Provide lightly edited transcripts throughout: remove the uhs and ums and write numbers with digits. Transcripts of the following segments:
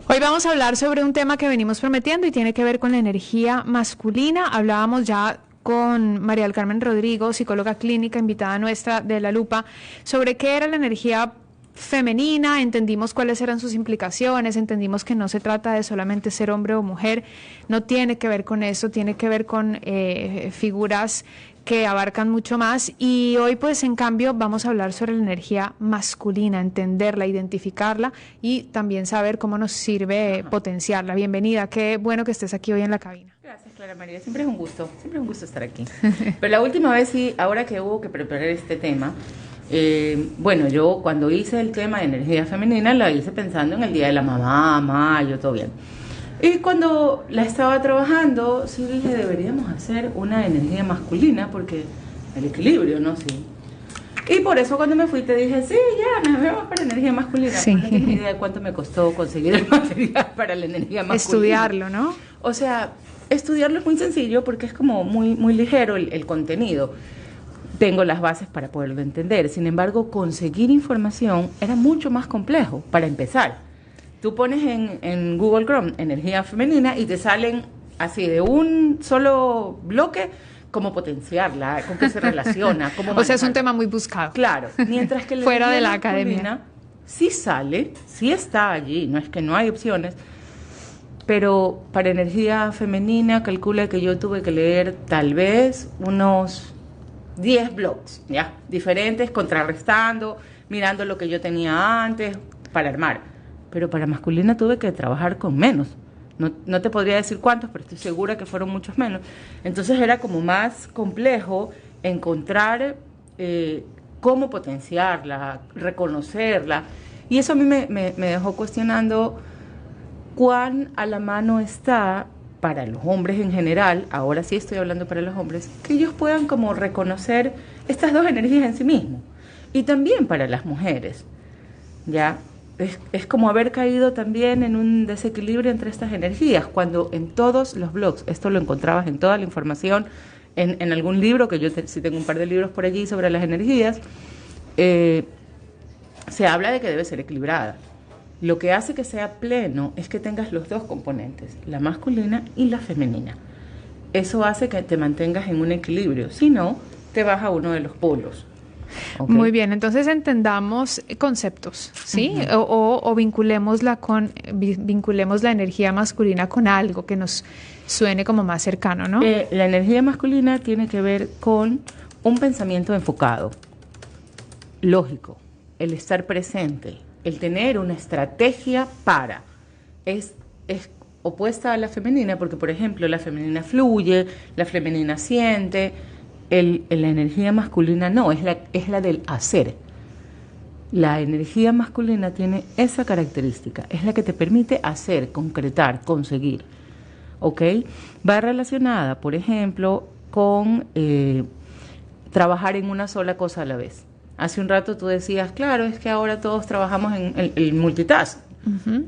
Hoy vamos a hablar sobre un tema que venimos prometiendo y tiene que ver con la energía masculina. Hablábamos ya con María del Carmen Rodrigo, psicóloga clínica, invitada nuestra de La Lupa, sobre qué era la energía femenina. Entendimos cuáles eran sus implicaciones, entendimos que no se trata de solamente ser hombre o mujer, no tiene que ver con eso, tiene que ver con figuras que abarcan mucho más, y hoy pues en cambio vamos a hablar sobre la energía masculina, entenderla, identificarla y también saber cómo nos sirve potenciarla. Bienvenida, qué bueno que estés aquí hoy en la cabina. Gracias, Clara María, siempre es un gusto estar aquí. Pero la última vez sí, ahora que hubo que preparar este tema, bueno, yo cuando hice el tema de energía femenina la hice pensando en el Día de la Mamá, mayo, todo bien. Y cuando la estaba trabajando, sí dije, deberíamos hacer una energía masculina, porque el equilibrio, ¿no? Sí. Y por eso cuando me fui te dije, sí, ya, nos vemos para energía masculina. Sí. No tienes idea de cuánto me costó conseguir el material para la energía masculina. Estudiarlo, ¿no? O sea, estudiarlo es muy sencillo porque es como muy ligero el contenido. Tengo las bases para poderlo entender. Sin embargo, conseguir información era mucho más complejo para empezar. Tú pones en Google Chrome energía femenina y te salen así de un solo bloque cómo potenciarla, con qué se relaciona, cómo O sea, es un manejarla. tema muy buscado. Claro, mientras que la Fuera de energía la academia. masculina sí sale, sí está allí, no es que no hay opciones, pero para energía femenina calcula que yo tuve que leer tal vez unos 10 blogs, ¿ya? Diferentes, contrarrestando, mirando lo que yo tenía antes para armar. Pero para masculina tuve que trabajar con menos. No te podría decir cuántos, pero estoy segura que fueron muchos menos. Entonces era como más complejo encontrar cómo potenciarla, reconocerla. Y eso a mí me dejó cuestionando cuán a la mano está para los hombres en general, ahora sí estoy hablando para los hombres, que ellos puedan como reconocer estas dos energías en sí mismos. Y también para las mujeres, ¿ya? Es como haber caído también en un desequilibrio entre estas energías, cuando en todos los blogs, esto lo encontrabas en toda la información, en algún libro, que yo sí tengo un par de libros por allí sobre las energías, se habla de que debe ser equilibrada. Lo que hace que sea pleno es que tengas los dos componentes, la masculina y la femenina. Eso hace que te mantengas en un equilibrio, si no, te vas a uno de los polos. Okay. Muy bien, entonces entendamos conceptos, ¿sí? O vinculemos la energía masculina con algo que nos suene como más cercano, ¿no? La energía masculina tiene que ver con un pensamiento enfocado, lógico, el estar presente, el tener una estrategia para. Es opuesta a la femenina porque, por ejemplo, la femenina fluye, la femenina siente. La energía masculina no, es la del hacer. La energía masculina tiene esa característica, es la que te permite hacer, concretar, conseguir. ¿Ok? Va relacionada, por ejemplo, con trabajar en una sola cosa a la vez. Hace un rato tú decías, claro, es que ahora todos trabajamos en el multitask.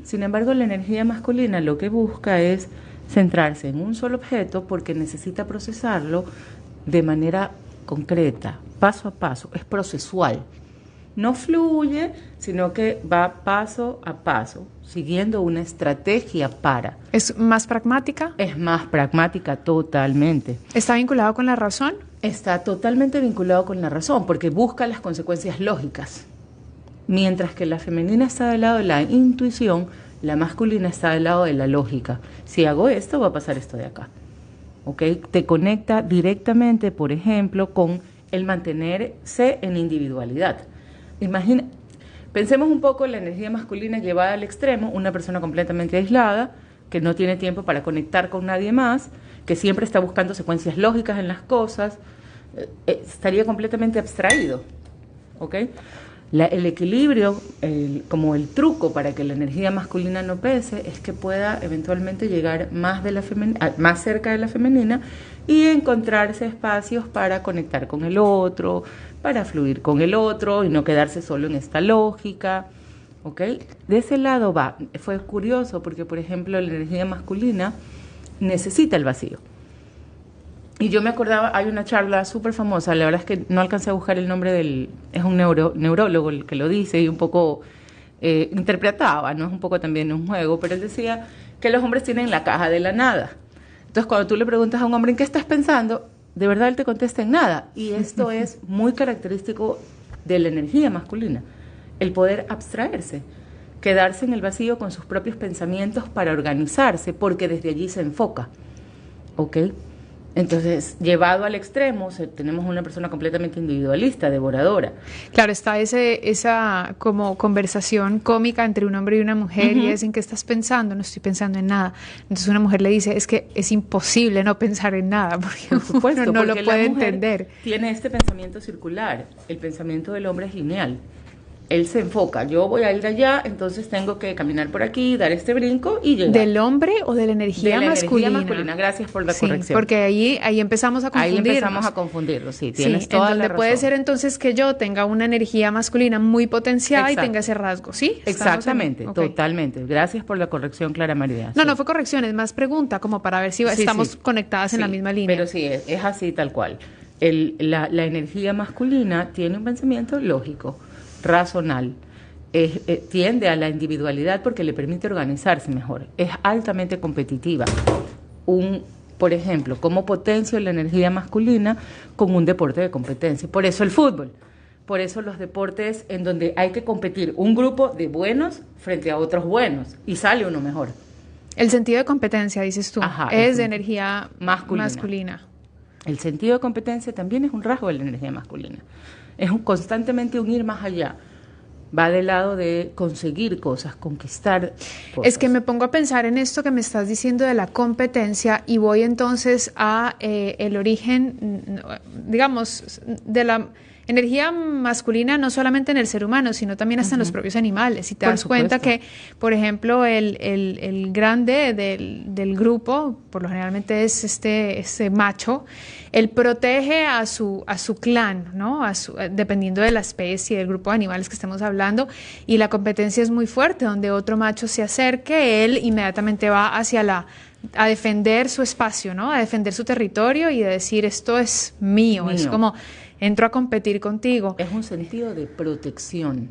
Sin embargo, la energía masculina lo que busca es centrarse en un solo objeto porque necesita procesarlo de manera concreta, paso a paso, es procesual. No fluye, sino que va paso a paso, siguiendo una estrategia para. ¿Es más pragmática? Es más pragmática totalmente. ¿Está vinculado con la razón? Está totalmente vinculado con la razón, porque busca las consecuencias lógicas. Mientras que la femenina está del lado de la intuición, la masculina está del lado de la lógica. Si hago esto, va a pasar esto de acá. ¿Okay? Te conecta directamente, por ejemplo, con el mantenerse en individualidad. Pensemos un poco en la energía masculina llevada al extremo, una persona completamente aislada, que no tiene tiempo para conectar con nadie más, que siempre está buscando secuencias lógicas en las cosas, estaría completamente abstraído. ¿Okay? El equilibrio, como el truco para que la energía masculina no pese, es que pueda eventualmente llegar más cerca de la femenina y encontrarse espacios para conectar con el otro, para fluir con el otro y no quedarse solo en esta lógica. ¿Ok? De ese lado va. Fue curioso porque, por ejemplo, la energía masculina necesita el vacío. Y yo me acordaba, hay una charla súper famosa, la verdad es que no alcancé a buscar el nombre es un neurólogo el que lo dice y un poco interpretaba, ¿no? Es un poco también un juego, pero él decía que los hombres tienen la caja de la nada. Entonces, cuando tú le preguntas a un hombre en qué estás pensando, de verdad él te contesta en nada. Y esto es muy característico de la energía masculina, el poder abstraerse, quedarse en el vacío con sus propios pensamientos para organizarse, porque desde allí se enfoca, ¿ok? Entonces, llevado al extremo, tenemos una persona completamente individualista, devoradora. Claro, está esa como conversación cómica entre un hombre y una mujer, y es: ¿en qué estás pensando? No estoy pensando en nada. Entonces una mujer le dice: es que es imposible no pensar en nada, porque por supuesto, uno no porque lo puede la mujer entender. Tiene este pensamiento circular, el pensamiento del hombre es lineal. Él se enfoca, yo voy a ir allá, entonces tengo que caminar por aquí, dar este brinco y llegar. ¿Del hombre o de la energía masculina? De la energía masculina, gracias por la corrección. Porque ahí empezamos a confundirnos. Ahí empezamos a confundirlo, sí, tienes toda la razón. Puede ser entonces que yo tenga una energía masculina muy potenciada. Exacto. Y tenga ese rasgo, ¿sí? Exactamente, totalmente. Gracias por la corrección, Clara María. No, no fue corrección, es más pregunta, como para ver si estamos conectadas en la misma línea. Pero sí, es así tal cual. La energía masculina tiene un pensamiento lógico, razonal. Tiende a la individualidad porque le permite organizarse mejor. Es altamente competitiva. Por ejemplo, ¿cómo potencio la energía masculina con un deporte de competencia? Por eso el fútbol. Por eso los deportes en donde hay que competir un grupo de buenos frente a otros buenos y sale uno mejor. El sentido de competencia, dices tú, es de energía masculina. El sentido de competencia también es un rasgo de la energía masculina. Es constantemente un ir más allá. Va del lado de conseguir cosas, conquistar cosas. Es que me pongo a pensar en esto que me estás diciendo de la competencia y voy entonces a el origen, digamos, de la energía masculina, no solamente en el ser humano, sino también hasta en los propios animales. Y te das cuenta que, por ejemplo, el grande del grupo, por lo generalmente es este macho, él protege a su clan, ¿no? Dependiendo de la especie, del grupo de animales que estemos hablando, y la competencia es muy fuerte, donde otro macho se acerque, él inmediatamente va a defender su espacio, ¿no? A defender su territorio y a decir: esto es mío. Es como: entro a competir contigo. Es un sentido de protección,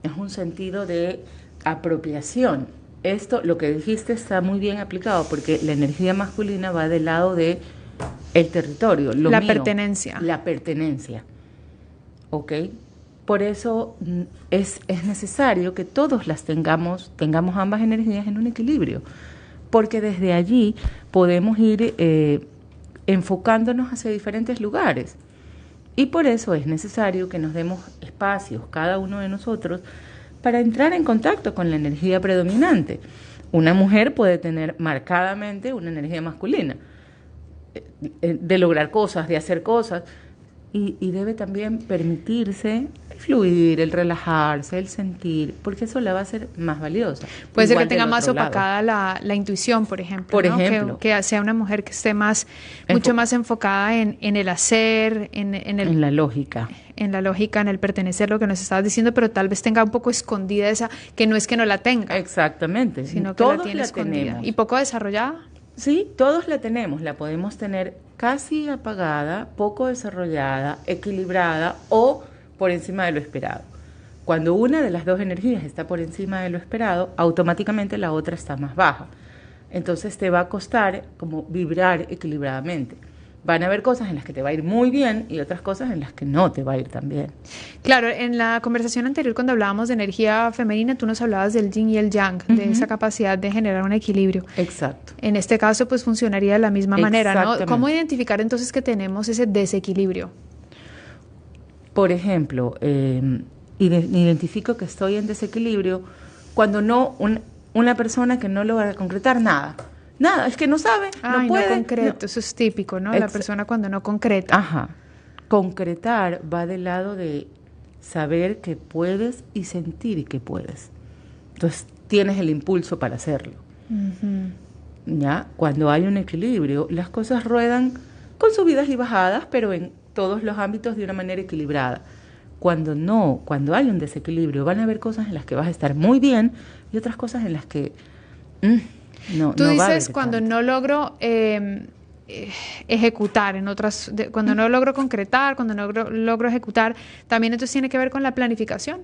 es un sentido de apropiación. Esto, lo que dijiste, está muy bien aplicado porque la energía masculina va del lado de el territorio, lo mío, pertenencia. La pertenencia, ¿ok? Por eso es necesario que todos tengamos ambas energías en un equilibrio, porque desde allí podemos ir enfocándonos hacia diferentes lugares. Y por eso es necesario que nos demos espacios, cada uno de nosotros, para entrar en contacto con la energía predominante. Una mujer puede tener marcadamente una energía masculina, de lograr cosas, de hacer cosas, y debe también permitirse el fluir, el relajarse, el sentir, porque eso la va a hacer más valiosa. Puede ser que tenga más opacada la intuición, por ejemplo. Por ¿no? ejemplo. Que sea una mujer que esté mucho más enfocada en el hacer, en la lógica. En la lógica, en el pertenecer, lo que nos estabas diciendo, pero tal vez tenga un poco escondida esa, que no es que no la tenga. Exactamente. Sino que la tiene escondida. Tenemos. ¿Y poco desarrollada? Sí, todos la tenemos, la podemos tener casi apagada, poco desarrollada, equilibrada o por encima de lo esperado. Cuando una de las dos energías está por encima de lo esperado, automáticamente la otra está más baja. Entonces te va a costar como vibrar equilibradamente. Van a haber cosas en las que te va a ir muy bien y otras cosas en las que no te va a ir tan bien. Claro, en la conversación anterior cuando hablábamos de energía femenina, tú nos hablabas del yin y el yang, de esa capacidad de generar un equilibrio. Exacto. En este caso, pues funcionaría de la misma manera, ¿no? ¿Cómo identificar entonces que tenemos ese desequilibrio? Por ejemplo, identifico que estoy en desequilibrio cuando una persona que no logra concretar nada. Nada, es que no sabe, no puede. No concreto, eso es típico, ¿no? La persona cuando no concreta. Ajá. Concretar va del lado de saber que puedes y sentir que puedes. Entonces, tienes el impulso para hacerlo. ¿Ya? Cuando hay un equilibrio, las cosas ruedan con subidas y bajadas, pero en todos los ámbitos de una manera equilibrada. Cuando hay un desequilibrio, van a haber cosas en las que vas a estar muy bien y otras cosas en las que... Tú dices, cuando no logro ejecutar en otras, cuando no logro concretar, cuando no logro ejecutar, también entonces tiene que ver con la planificación,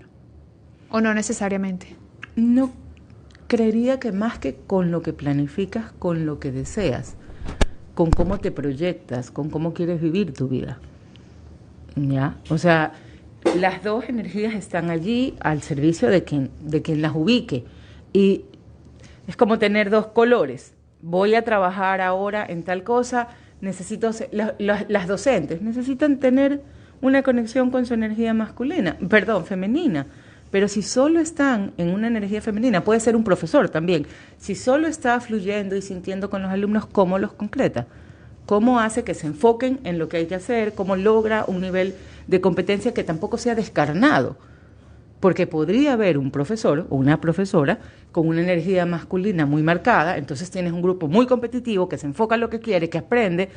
¿o no necesariamente? No, creería que más que con lo que planificas, con lo que deseas, con cómo te proyectas, con cómo quieres vivir tu vida. ¿Ya? O sea, las dos energías están allí al servicio de quien las ubique. Y es como tener dos colores. Voy a trabajar ahora en tal cosa, necesito las docentes necesitan tener una conexión con su energía femenina. Pero si solo están en una energía femenina, puede ser un profesor también, si solo está fluyendo y sintiendo con los alumnos, ¿cómo los concreta? ¿Cómo hace que se enfoquen en lo que hay que hacer? ¿Cómo logra un nivel de competencia que tampoco sea descarnado? Porque podría haber un profesor o una profesora con una energía masculina muy marcada, entonces tienes un grupo muy competitivo que se enfoca en lo que quiere, que aprende,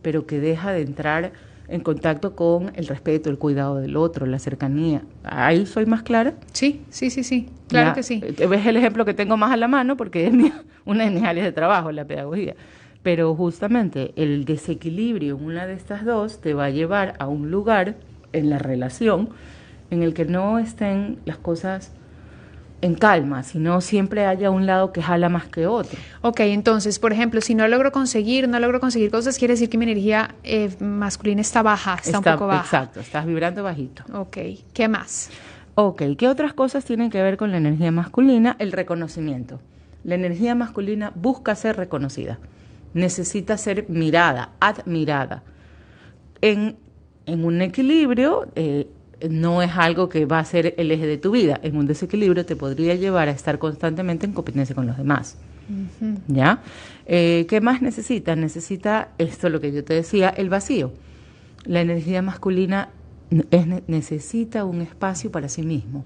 pero que deja de entrar en contacto con el respeto, el cuidado del otro, la cercanía. ¿Ahí soy más clara? Sí, claro que sí. Ves el ejemplo que tengo más a la mano porque es una de mis áreas de trabajo, la pedagogía. Pero justamente el desequilibrio en una de estas dos te va a llevar a un lugar en la relación en el que no estén las cosas en calma, sino siempre haya un lado que jala más que otro. Ok, entonces, por ejemplo, si no logro conseguir cosas, quiere decir que mi energía masculina está baja, está un poco baja. Exacto, estás vibrando bajito. Ok, ¿qué más? Ok, ¿qué otras cosas tienen que ver con la energía masculina? El reconocimiento. La energía masculina busca ser reconocida, necesita ser mirada, admirada. En un equilibrio, no es algo que va a ser el eje de tu vida. En un desequilibrio te podría llevar a estar constantemente en competencia con los demás. Uh-huh. ¿Ya? ¿Qué más necesita? Necesita esto, lo que yo te decía, el vacío. La energía masculina necesita un espacio para sí mismo,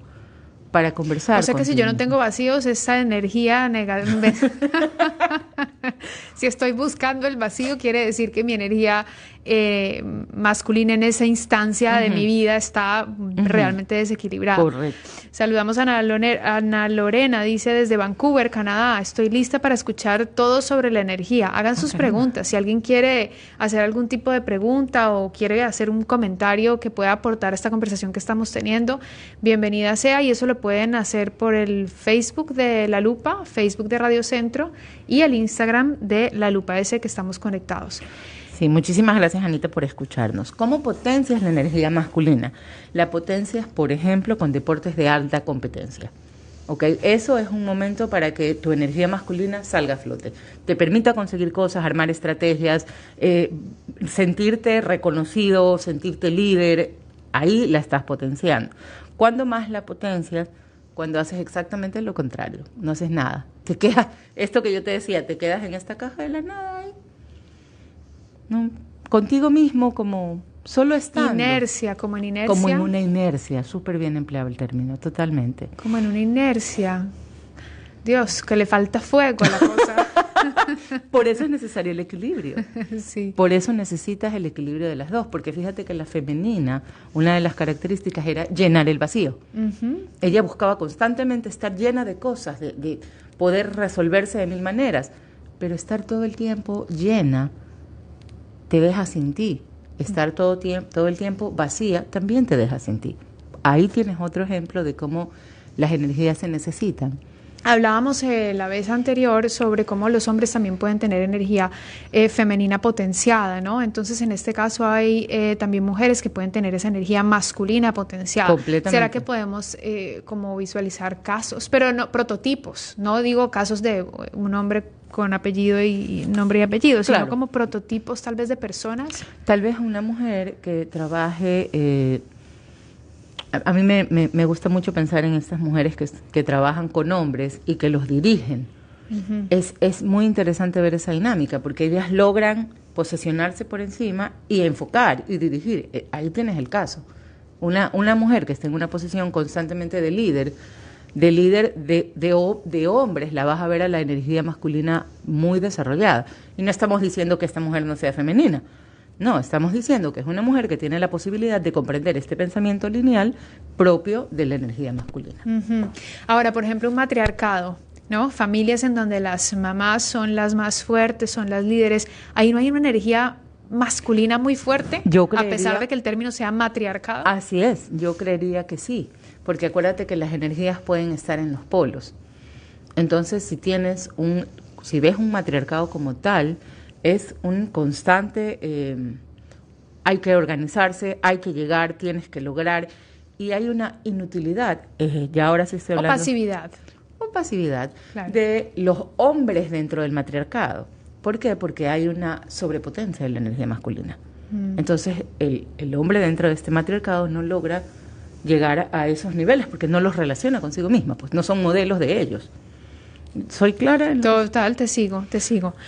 para conversar. O sea que si yo no tengo vacíos, esa energía negativa. Si estoy buscando el vacío, quiere decir que mi energía masculina en esa instancia de mi vida está realmente desequilibrada. Correcto. Saludamos a Ana Lorena, dice desde Vancouver, Canadá. Estoy lista para escuchar todo sobre la energía. Hagan sus preguntas. Si alguien quiere hacer algún tipo de pregunta o quiere hacer un comentario que pueda aportar a esta conversación que estamos teniendo, bienvenida sea, y eso lo pueden hacer por el Facebook de La Lupa, Facebook de Radio Centro y el Instagram de La Lupa S, que estamos conectados. Sí, muchísimas gracias, Anita, por escucharnos. ¿Cómo potencias la energía masculina? La potencias, por ejemplo, con deportes de alta competencia. ¿Okay? Eso es un momento para que tu energía masculina salga a flote. Te permita conseguir cosas, armar estrategias, sentirte reconocido, sentirte líder. Ahí la estás potenciando. ¿Cuándo más la potencias? Cuando haces exactamente lo contrario. No haces nada. Te quedas, esto que yo te decía, te quedas en esta caja de la nada ahí. ¿No? Contigo mismo, como solo estando. Inercia, como en inercia. Como en una inercia, súper bien empleado el término, totalmente. Como en una inercia. Dios, que le falta fuego a la cosa. Por eso es necesario el equilibrio. Sí. Por eso necesitas el equilibrio de las dos, porque fíjate que la femenina, una de las características era llenar el vacío. Uh-huh. Ella buscaba constantemente estar llena de cosas, de poder resolverse de mil maneras, pero estar todo el tiempo llena te deja sin ti. Estar todo el tiempo vacía también te deja sin ti. Ahí tienes otro ejemplo de cómo las energías se necesitan. Hablábamos la vez anterior sobre cómo los hombres también pueden tener energía femenina potenciada, ¿no? Entonces, en este caso hay también mujeres que pueden tener esa energía masculina potenciada. Completamente. ¿Será que podemos como visualizar casos, pero no prototipos? No digo casos de un hombre con apellido y nombre y apellido, sino claro, como prototipos tal vez de personas. Tal vez una mujer que trabaje... A mí me gusta mucho pensar en estas mujeres que trabajan con hombres y que los dirigen. Uh-huh. Es muy interesante ver esa dinámica, porque ellas logran posesionarse por encima y enfocar y dirigir. Ahí tienes el caso. Una mujer que está en una posición constantemente de líder de hombres, la vas a ver a la energía masculina muy desarrollada. Y no estamos diciendo que esta mujer no sea femenina. No, estamos diciendo que es una mujer que tiene la posibilidad de comprender este pensamiento lineal propio de la energía masculina. Uh-huh. Ahora, por ejemplo, un matriarcado ¿no? Familias en donde las mamás son las más fuertes, son las líderes. Ahí no hay una energía masculina muy fuerte, a pesar de que el término sea matriarcado. Así es, yo creería que sí, porque acuérdate que las energías pueden estar en los polos. Entonces, si ves un matriarcado como tal, es un constante, hay que organizarse, hay que llegar, tienes que lograr, y hay una inutilidad, ya ahora sí estoy hablando. O pasividad claro. De los hombres dentro del matriarcado. ¿Por qué? Porque hay una sobrepotencia de la energía masculina. Entonces, el hombre dentro de este matriarcado no logra llegar a esos niveles porque no los relaciona consigo misma, pues no son modelos de ellos. ¿Soy clara? Total, te sigo.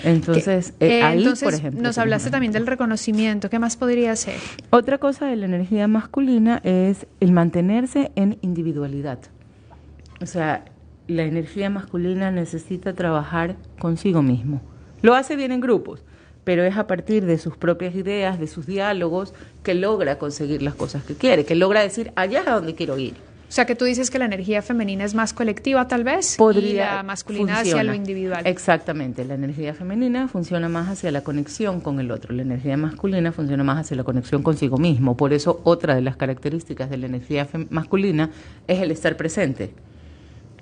Entonces, por ejemplo. Nos hablaste también del reconocimiento. ¿Qué más podría ser? Otra cosa de la energía masculina es el mantenerse en individualidad. O sea, la energía masculina necesita trabajar consigo mismo. Lo hace bien en grupos, pero es a partir de sus propias ideas, de sus diálogos, que logra conseguir las cosas que quiere, que logra decir, allá es a donde quiero ir. O sea, que tú dices que la energía femenina es más colectiva, tal vez, y la masculina hacia lo individual. Exactamente, la energía femenina funciona más hacia la conexión con el otro, la energía masculina funciona más hacia la conexión consigo mismo. Por eso, otra de las características de la energía masculina es el estar presente.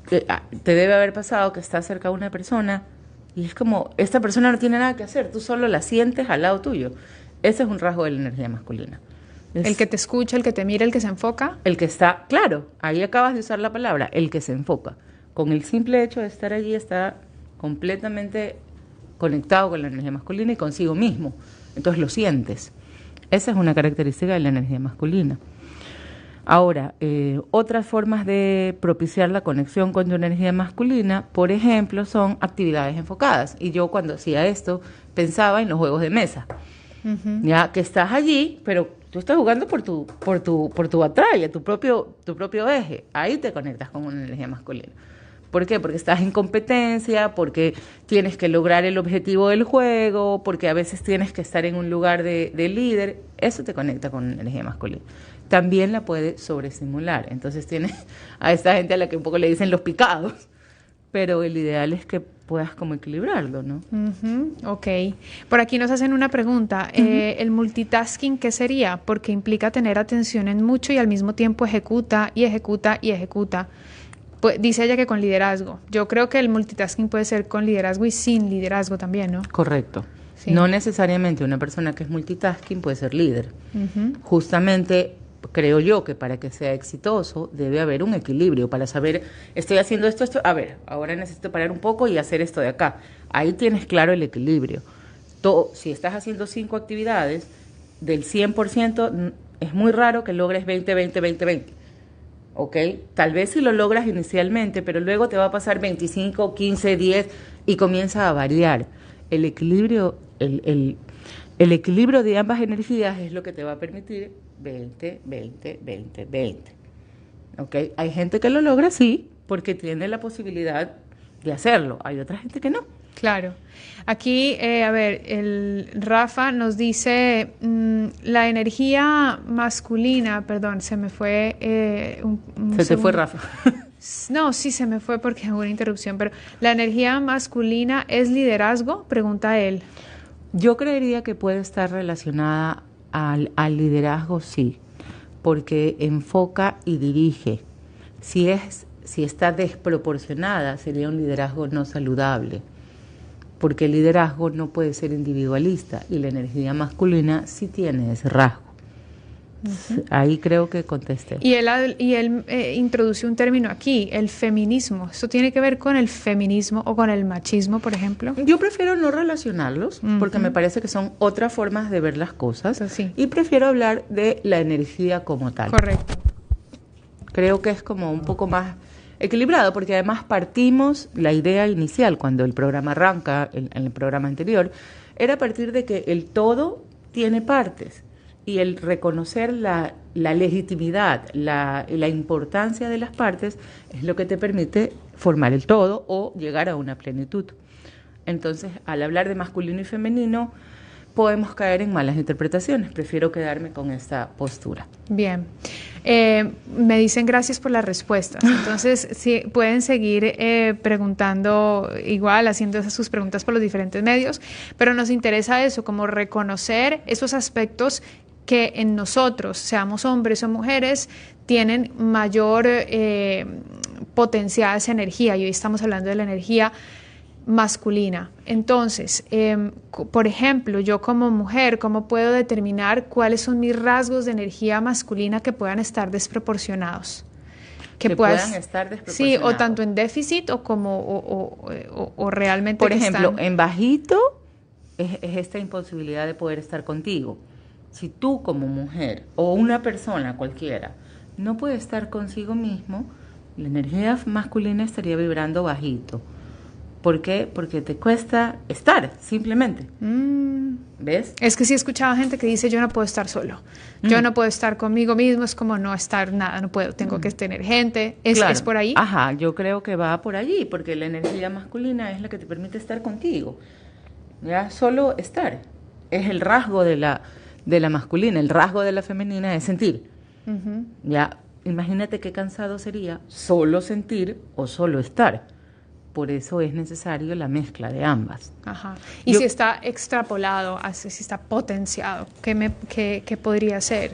Te debe haber pasado que estás cerca de una persona y es como, esta persona no tiene nada que hacer, tú solo la sientes al lado tuyo. Ese es un rasgo de la energía masculina. El que te escucha, el que te mira, el que se enfoca. El que está, claro, ahí acabas de usar la palabra, el que se enfoca. Con el simple hecho de estar allí está completamente conectado con la energía masculina y consigo mismo. Entonces lo sientes. Esa es una característica de la energía masculina. Ahora, otras formas de propiciar la conexión con tu energía masculina, por ejemplo, son actividades enfocadas. Y yo cuando hacía esto pensaba en los juegos de mesa. Ya que estás allí, pero tú estás jugando por tu batalla, tu propio eje. Ahí te conectas con una energía masculina. ¿Por qué? Porque estás en competencia, porque tienes que lograr el objetivo del juego, porque a veces tienes que estar en un lugar de líder. Eso te conecta con una energía masculina. También la puede sobreestimular. Entonces tienes a esta gente a la que un poco le dicen los picados, pero el ideal es que puedas como equilibrarlo, ¿no? Ok. Por aquí nos hacen una pregunta. ¿El multitasking qué sería? Porque implica tener atención en mucho y al mismo tiempo ejecuta y ejecuta y ejecuta. Pues, dice ella que con liderazgo. Yo creo que el multitasking puede ser con liderazgo y sin liderazgo también, ¿no? Correcto. Sí. No necesariamente una persona que es multitasking puede ser líder. Justamente creo yo que para que sea exitoso debe haber un equilibrio para saber, estoy haciendo esto, a ver, ahora necesito parar un poco y hacer esto de acá. Ahí tienes claro el equilibrio. Si estás haciendo 5 actividades, del 100% es muy raro que logres 20, 20, 20, 20. ¿Ok? Tal vez si lo logras inicialmente, pero luego te va a pasar 25, 15, 10 y comienza a variar. El equilibrio, el equilibrio de ambas energías es lo que te va a permitir 20, 20, 20, 20. ¿Ok? Hay gente que lo logra, sí, porque tiene la posibilidad de hacerlo. Hay otra gente que no. Claro. Aquí, a ver, el Rafa nos dice, la energía masculina, perdón, se me fue Se te fue Rafa. No, sí, se me fue porque hubo una interrupción, pero ¿la energía masculina es liderazgo? Pregunta él. Yo creería que puede estar relacionada al liderazgo, sí, porque enfoca y dirige. Si está desproporcionada, sería un liderazgo no saludable, porque el liderazgo no puede ser individualista y la energía masculina sí tiene ese rasgo. Ahí creo que contesté. Y él introduce un término aquí, el feminismo. ¿Eso tiene que ver con el feminismo o con el machismo, por ejemplo? Yo prefiero no relacionarlos porque me parece que son otras formas de ver las cosas. Sí. Y prefiero hablar de la energía como tal. Correcto. Creo que es como un poco más equilibrado porque además partimos, la idea inicial cuando el programa arranca, en el programa anterior, era a partir de que el todo tiene partes. Y el reconocer la legitimidad, la importancia de las partes es lo que te permite formar el todo o llegar a una plenitud. Entonces, al hablar de masculino y femenino, podemos caer en malas interpretaciones. Prefiero quedarme con esta postura. Bien. Me dicen gracias por las respuestas. Entonces, sí, pueden seguir preguntando igual, haciendo sus preguntas por los diferentes medios, pero nos interesa eso, como reconocer esos aspectos que en nosotros, seamos hombres o mujeres, tienen mayor potencial esa energía. Y hoy estamos hablando de la energía masculina. Entonces, por ejemplo, yo como mujer, ¿cómo puedo determinar cuáles son mis rasgos de energía masculina que puedan estar desproporcionados? Que puedan estar desproporcionados. Sí, o tanto en déficit o como o realmente. Por ejemplo, en bajito es esta imposibilidad de poder estar contigo. Si tú como mujer o una persona cualquiera no puede estar consigo mismo, la energía masculina estaría vibrando bajito. ¿Por qué? Porque te cuesta estar, simplemente. ¿Ves? Es que sí he escuchado gente que dice, yo no puedo estar solo. Yo no puedo estar conmigo mismo, es como no estar nada, no puedo, tengo que tener gente. ¿Es por ahí? Ajá, yo creo que va por allí, porque la energía masculina es la que te permite estar contigo. Ya, solo estar. Es el rasgo de la masculina, el rasgo de la femenina es sentir. Ya, imagínate qué cansado sería solo sentir o solo estar. Por eso es necesario la mezcla de ambas. Ajá. Y si está extrapolado, si está potenciado, ¿qué podría ser?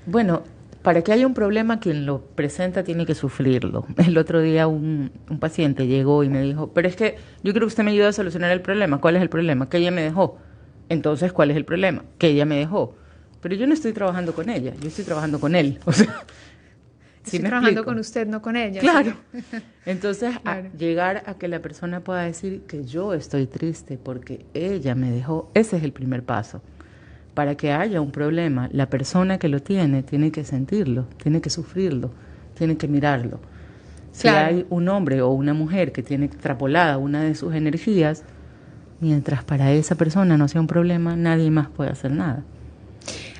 Bueno, para que haya un problema, quien lo presenta tiene que sufrirlo. El otro día un paciente llegó y me dijo, pero es que yo creo que usted me ayuda a solucionar el problema. ¿Cuál es el problema? Que ella me dejó. Entonces, ¿cuál es el problema? Que ella me dejó. Pero yo no estoy trabajando con ella, yo estoy trabajando con él. O sea, estoy trabajando con usted, no con ella. Claro. ¿Sí? Entonces, claro. Llegar a que la persona pueda decir que yo estoy triste porque ella me dejó, ese es el primer paso. Para que haya un problema, la persona que lo tiene que sentirlo, tiene que sufrirlo, tiene que mirarlo. Si hay un hombre o una mujer que tiene extrapolada una de sus energías, mientras para esa persona no sea un problema, nadie más puede hacer nada.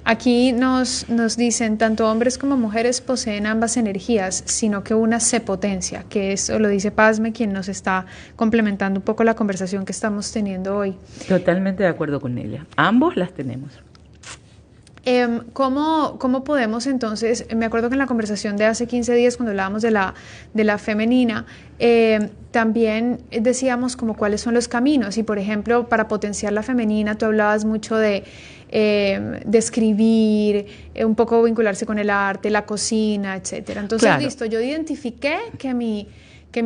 Aquí nos dicen, tanto hombres como mujeres poseen ambas energías, sino que una se potencia, que eso lo dice Pazme, quien nos está complementando un poco la conversación que estamos teniendo hoy. Totalmente de acuerdo con ella. Ambos las tenemos. ¿Cómo podemos entonces, me acuerdo que en la conversación de hace 15 días cuando hablábamos de la femenina, también decíamos como cuáles son los caminos y por ejemplo para potenciar la femenina tú hablabas mucho de escribir, un poco vincularse con el arte, la cocina, etcétera. Entonces, listo, yo identifiqué que mi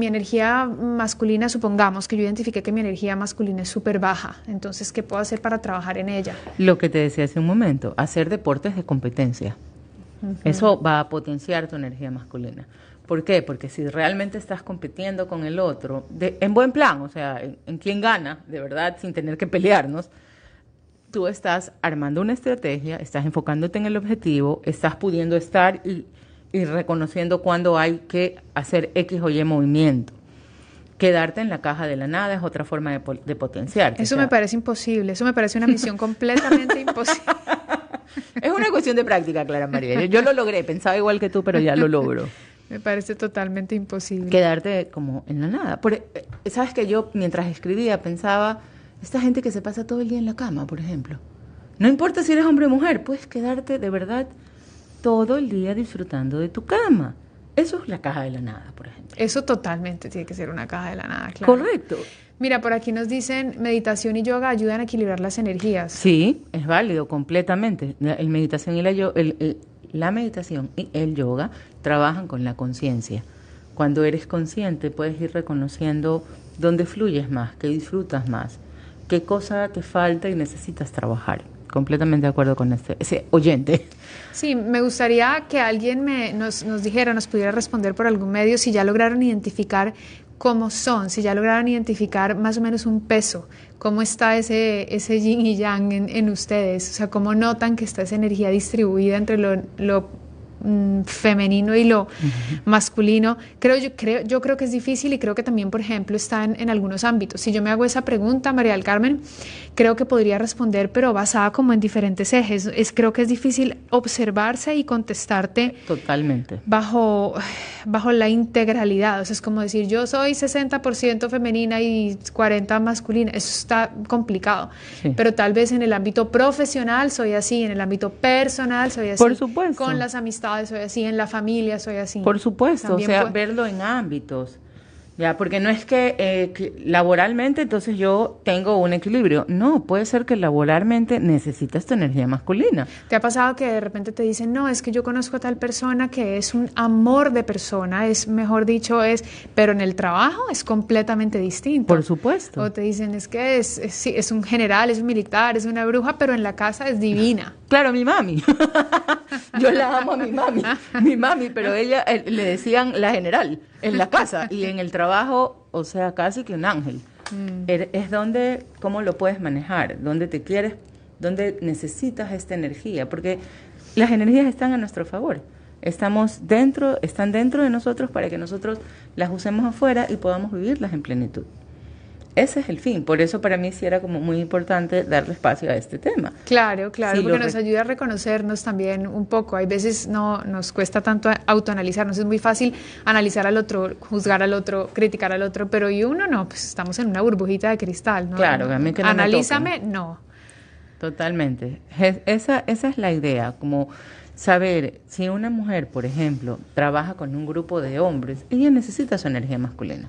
energía masculina, supongamos que yo identifiqué que mi energía masculina es súper baja. Entonces, ¿qué puedo hacer para trabajar en ella? Lo que te decía hace un momento, hacer deportes de competencia. Eso va a potenciar tu energía masculina. ¿Por qué? Porque si realmente estás compitiendo con el otro, en buen plan, o sea, en quién gana, de verdad, sin tener que pelearnos, tú estás armando una estrategia, estás enfocándote en el objetivo, estás pudiendo estar y reconociendo cuándo hay que hacer X o Y movimiento. Quedarte en la caja de la nada es otra forma de potenciar. Eso me parece imposible, eso me parece una misión completamente imposible. Es una cuestión de práctica, Clara María. Yo lo logré, pensaba igual que tú, pero ya lo logro. Me parece totalmente imposible. Quedarte como en la nada. Sabes que yo mientras escribía pensaba, esta gente que se pasa todo el día en la cama, por ejemplo. No importa si eres hombre o mujer, puedes quedarte de verdad todo el día disfrutando de tu cama. Eso es la caja de la nada, por ejemplo. Eso totalmente tiene que ser una caja de la nada, claro. Correcto. Mira, por aquí nos dicen, meditación y yoga ayudan a equilibrar las energías. Sí, es válido completamente. La meditación y la meditación y el yoga trabajan con la conciencia. Cuando eres consciente puedes ir reconociendo dónde fluyes más, qué disfrutas más, qué cosa te falta y necesitas trabajar. Completamente de acuerdo con ese oyente. Sí, me gustaría que alguien nos dijera, nos pudiera responder por algún medio si ya lograron identificar cómo son, si ya lograron identificar más o menos un peso, cómo está ese yin y yang en ustedes, o sea, cómo notan que está esa energía distribuida entre lo femenino y lo masculino. Yo creo que es difícil y creo que también, por ejemplo, está en algunos ámbitos. Si yo me hago esa pregunta, María del Carmen, creo que podría responder, pero basada como en diferentes ejes. Creo que es difícil observarse y contestarte totalmente bajo bajo la integralidad, o sea, es como decir, yo soy 60% femenina y 40% masculina, eso está complicado, Sí. pero tal vez en el ámbito profesional soy así, en el ámbito personal soy así, Por supuesto. con las amistades soy así, en la familia soy así. Por supuesto, También o sea, puede- verlo en ámbitos, ya, porque no es que laboralmente entonces yo tengo un equilibrio, no, puede ser que laboralmente necesitas tu energía masculina. ¿Te ha pasado que de repente te dicen, no, es que yo conozco a tal persona que es un amor de persona, es, mejor dicho, pero en el trabajo es completamente distinto? Por supuesto. O te dicen, es que sí, es un general, es un militar, es una bruja, pero en la casa es divina. Claro, mi mami. Yo la amo a mi mami, pero ella le decían la general en la casa y en el trabajo, o sea, casi que un ángel. Es donde, cómo lo puedes manejar, dónde te quieres, dónde necesitas esta energía, porque las energías están a nuestro favor. Están dentro de nosotros para que nosotros las usemos afuera y podamos vivirlas en plenitud. Ese es el fin, por eso para mí sí era como muy importante darle espacio a este tema. Claro, Sí, porque nos ayuda a reconocernos también un poco. Hay veces no nos cuesta tanto autoanalizarnos, es muy fácil analizar al otro, juzgar al otro, criticar al otro, pero y uno no, pues estamos en una burbujita de cristal, ¿no? Claro, a mí que no me Analízame, toquen. no. Totalmente. Esa es la idea, como saber si una mujer, por ejemplo, trabaja con un grupo de hombres, ella necesita su energía masculina.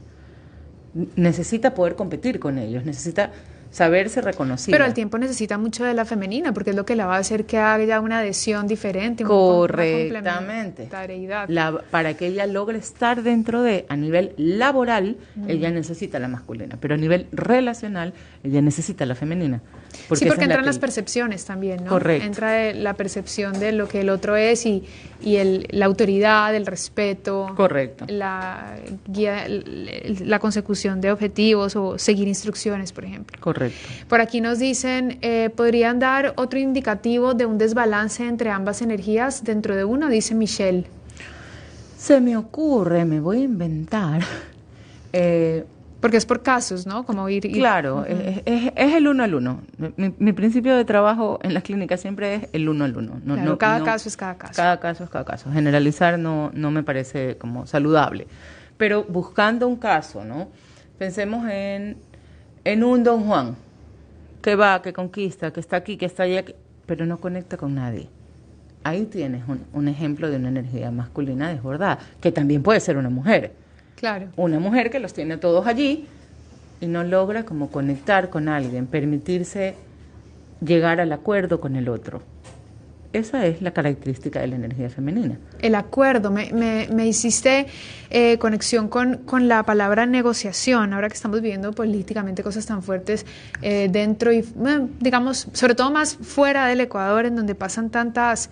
Necesita poder competir con ellos, necesita saberse reconocida. Pero al tiempo necesita mucho de la femenina, porque es lo que la va a hacer que haya una adhesión diferente, una Correctamente. complementariedad. Para que ella logre estar dentro a nivel laboral, ella necesita la masculina, pero a nivel relacional, ella necesita la femenina. Sí, esa porque es la entran que- las percepciones también, ¿no? Correcto. Entra la percepción de lo que el otro es y la autoridad, el respeto. Correcto. La guía, la consecución de objetivos o seguir instrucciones, por ejemplo. Correcto. Por aquí nos dicen, ¿podrían dar otro indicativo de un desbalance entre ambas energías dentro de uno? Dice Michelle. Se me ocurre, me voy a inventar. Porque es por casos, ¿no? Como ir... Claro, Ujú. es el uno al uno. Mi principio de trabajo en las clínicas siempre es el uno al uno. Claro, cada caso es cada caso. Cada caso es cada caso. Generalizar no me parece como saludable. Pero buscando un caso, ¿no? Pensemos en un Don Juan que va, que conquista, que está aquí, que está allá, pero no conecta con nadie. Ahí tienes un ejemplo de una energía masculina desbordada, que también puede ser una mujer. Claro. Una mujer que los tiene todos allí y no logra como conectar con alguien, permitirse llegar al acuerdo con el otro. Esa es la característica de la energía femenina. El acuerdo, me hiciste conexión con la palabra negociación, ahora que estamos viviendo políticamente cosas tan fuertes dentro y, digamos, sobre todo más fuera del Ecuador, en donde pasan tantas...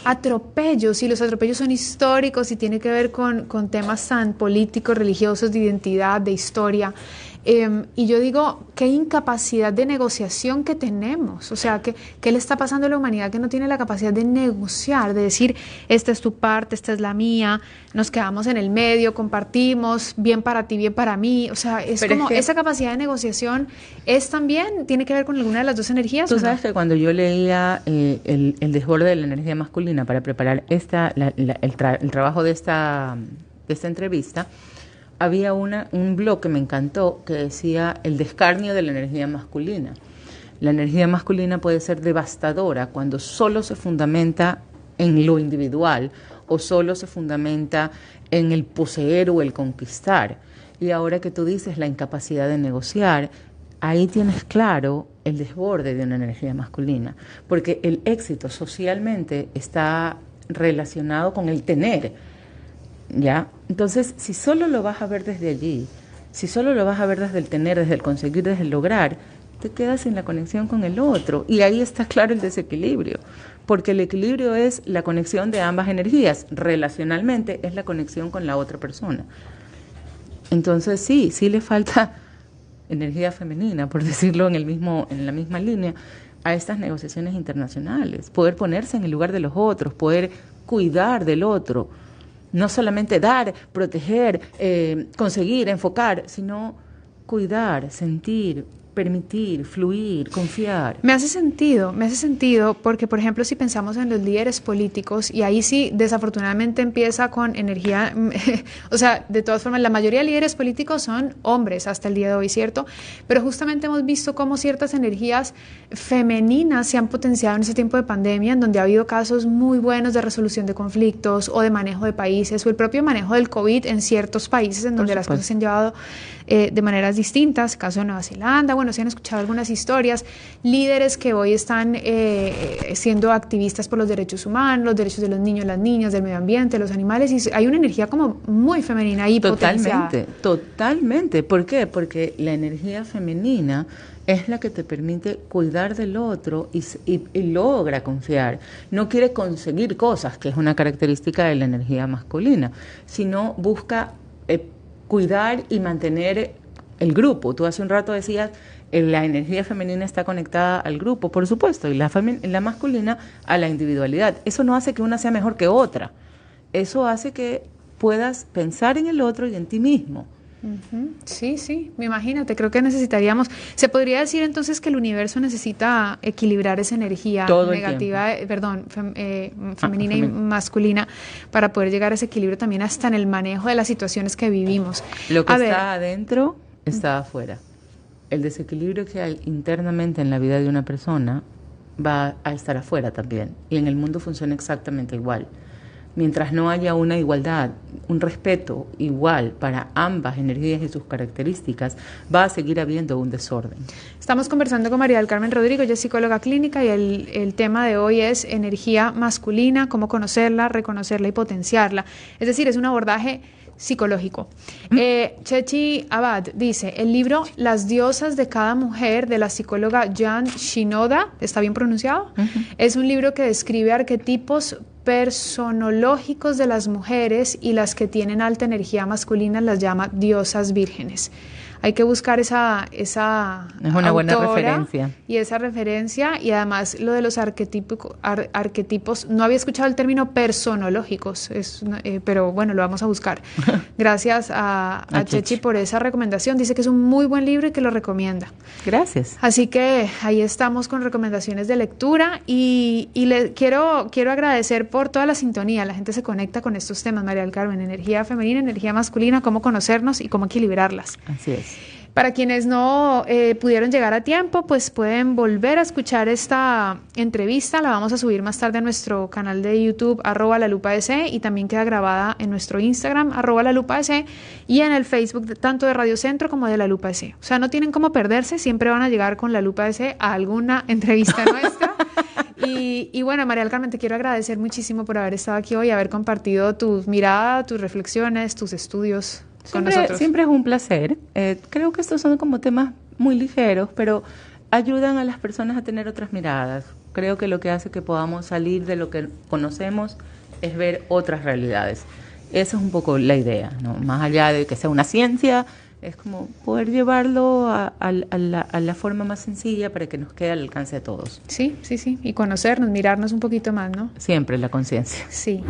Atropellos, y los atropellos son históricos y tiene que ver con temas tan políticos, religiosos, de identidad, de historia. Y yo digo, qué incapacidad de negociación que tenemos. O sea, ¿qué le está pasando a la humanidad que no tiene la capacidad de negociar, de decir, esta es tu parte, esta es la mía, nos quedamos en el medio, compartimos, bien para ti, bien para mí? O sea, Pero como es que esa capacidad de negociación tiene que ver con alguna de las dos energías. Tú ¿o no? sabes que cuando yo leía el desborde de la energía masculina para preparar el trabajo de esta entrevista, había un blog que me encantó que decía el descarnio de la energía masculina. La energía masculina puede ser devastadora cuando solo se fundamenta en lo individual o solo se fundamenta en el poseer o el conquistar. Y ahora que tú dices la incapacidad de negociar, ahí tienes claro el desborde de una energía masculina, porque el éxito socialmente está relacionado con el tener. ¿Ya? Entonces, si solo lo vas a ver desde allí, si solo lo vas a ver desde el tener, desde el conseguir, desde el lograr, te quedas en la conexión con el otro. Y ahí está claro el desequilibrio, porque el equilibrio es la conexión de ambas energías. Relacionalmente es la conexión con la otra persona. Entonces, sí le falta energía femenina, por decirlo en la misma línea, a estas negociaciones internacionales. Poder ponerse en el lugar de los otros, poder cuidar del otro. No solamente dar, proteger, conseguir, enfocar, sino cuidar, sentir, permitir, fluir, confiar. Me hace sentido porque, por ejemplo, si pensamos en los líderes políticos, y ahí sí, desafortunadamente empieza con energía, o sea, de todas formas, la mayoría de líderes políticos son hombres hasta el día de hoy, ¿cierto? Pero justamente hemos visto cómo ciertas energías femeninas se han potenciado en ese tiempo de pandemia, en donde ha habido casos muy buenos de resolución de conflictos o de manejo de países, o el propio manejo del COVID en ciertos países en donde las cosas se han llevado de maneras distintas, caso de Nueva Zelanda. Bueno, se han escuchado algunas historias, líderes que hoy están siendo activistas por los derechos humanos, los derechos de los niños, las niñas, del medio ambiente, los animales, y hay una energía como muy femenina ahí potenciada. Totalmente. ¿Por qué? Porque la energía femenina es la que te permite cuidar del otro y logra confiar. No quiere conseguir cosas, que es una característica de la energía masculina, sino busca cuidar y mantener el grupo. Tú hace un rato decías, la energía femenina está conectada al grupo, por supuesto, y la masculina a la individualidad. Eso no hace que una sea mejor que otra. Eso hace que puedas pensar en el otro y en ti mismo. Sí, imagínate, creo que necesitaríamos, se podría decir entonces que el universo necesita equilibrar esa energía negativa, femenina y masculina, para poder llegar a ese equilibrio también hasta en el manejo de las situaciones que vivimos. Lo que está adentro está afuera. El desequilibrio que hay internamente en la vida de una persona va a estar afuera también, y en el mundo funciona exactamente igual. Mientras no haya una igualdad, un respeto igual para ambas energías y sus características, va a seguir habiendo un desorden. Estamos conversando con María del Carmen Rodrigo, ella es psicóloga clínica, y el tema de hoy es energía masculina, cómo conocerla, reconocerla y potenciarla. Es decir, es un abordaje psicológico. Chechi Abad dice, el libro Las diosas de cada mujer, de la psicóloga Jan Shinoda, ¿está bien pronunciado? Es un libro que describe arquetipos personológicos de las mujeres, y las que tienen alta energía masculina las llama diosas vírgenes. Hay que buscar esa es una buena referencia. Y esa referencia, y además lo de los arquetipos, no había escuchado el término personológicos, pero bueno, lo vamos a buscar. Gracias a Chechi por esa recomendación. Dice que es un muy buen libro y que lo recomienda. Gracias. Así que ahí estamos con recomendaciones de lectura, y le quiero agradecer por toda la sintonía. La gente se conecta con estos temas, María del Carmen, energía femenina, energía masculina, cómo conocernos y cómo equilibrarlas. Así es. Para quienes no pudieron llegar a tiempo, pues pueden volver a escuchar esta entrevista. La vamos a subir más tarde a nuestro canal de YouTube, @lalupaec, y también queda grabada en nuestro Instagram, @lalupaec, y en el Facebook tanto de Radio Centro como de La Lupa EC. O sea, no tienen cómo perderse, siempre van a llegar con La Lupa EC a alguna entrevista nuestra. Y bueno, María del Carmen, te quiero agradecer muchísimo por haber estado aquí hoy, haber compartido tus miradas, tus reflexiones, tus estudios. Siempre es un placer. Creo que estos son como temas muy ligeros, pero ayudan a las personas a tener otras miradas. Creo que lo que hace que podamos salir de lo que conocemos es ver otras realidades. Esa es un poco la idea, ¿no? Más allá de que sea una ciencia, es como poder llevarlo a la forma más sencilla para que nos quede al alcance de todos. Sí, y conocernos, mirarnos un poquito más, ¿no? Siempre la conciencia. Sí.